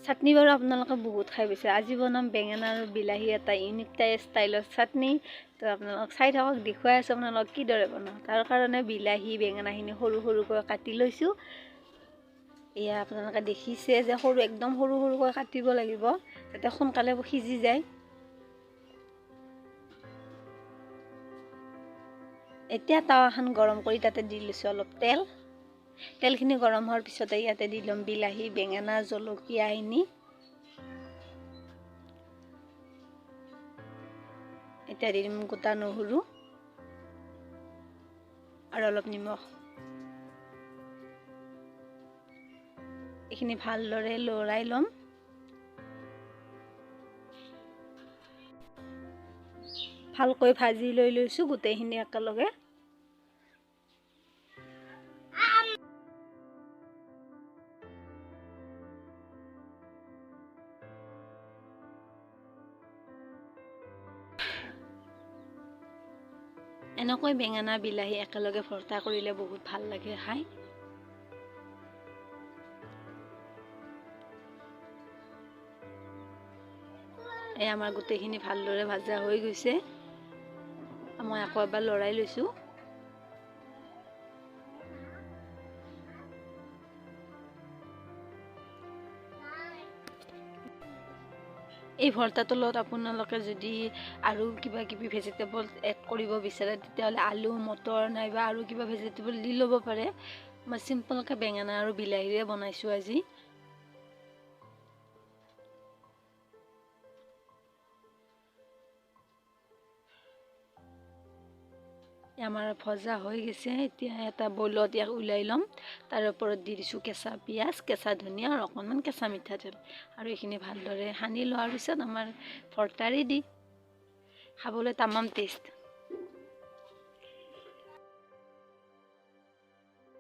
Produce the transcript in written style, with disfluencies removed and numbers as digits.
চাটনি বাৰু আপোনালোকে বহুত খাই পাইছে। আজি বনাম বেঙেনা আৰু বিলাহী এটা ইউনিক ষ্টাইলৰ চাটনি। তো আপোনালোক চাই থাকক, দেখুৱাই আছোঁ আপোনালোক কিদৰে বনাওঁ। তাৰ কাৰণে বিলাহী বেঙেনাখিনি সৰু সৰুকৈ কাটি লৈছোঁ। এয়া আপোনালোকে দেখিছে যে একদম সৰু সৰুকৈ কাটিব লাগিব যাতে সোনকালে সিজি যায়। এতিয়া টাৱাখন গৰম কৰি তাতে দি লৈছোঁ অলপ তেল। তেলখিনি গৰম হোৱাৰ পিছতে ইয়াতে দি ল'ম বিলাহী বেঙেনা জলকীয়াখিনি। এতিয়া দি দিম গোটা নহৰু আৰু অলপ নিমখ। এইখিনি ভালদৰে লৰাই ল'ম। ভালকৈ ভাজি লৈ লৈছোঁ গোটেইখিনি একেলগে। এনেকৈ বেঙেনা বিলাহী একেলগে ভৰ্তা কৰিলে বহুত ভাল লাগে খাই। এই আমাৰ গোটেইখিনি ভালদৰে ভাজা হৈ গৈছে। মই আকৌ এবাৰ লৰাই লৈছোঁ। এই ভৰ্তাটোৰ লগত আপোনালোকে যদি আৰু কিবা কিবি ভেজিটেবল এড কৰিব বিচাৰে তেতিয়াহ'লে আলু মটৰ নাইবা আৰু কিবা ভেজিটেবল দি ল'ব পাৰে। মই চিম্পলকৈ বেঙেনা আৰু বিলাহীৰে বনাইছোঁ আজি। আমাৰ ভজা হৈ গৈছে। এতিয়া এটা বইলত ইয়াক ওলাই ল'ম। তাৰ ওপৰত দি দিছোঁ কেঁচা পিঁয়াজ, কেঁচা ধনিয়া আৰু অকণমান কেঁচা মিঠাতেল। আৰু এইখিনি ভালদৰে সানি লোৱাৰ পিছত আমাৰ ভৰ্তা ৰেডি। খাবলৈ তামাম টেষ্ট।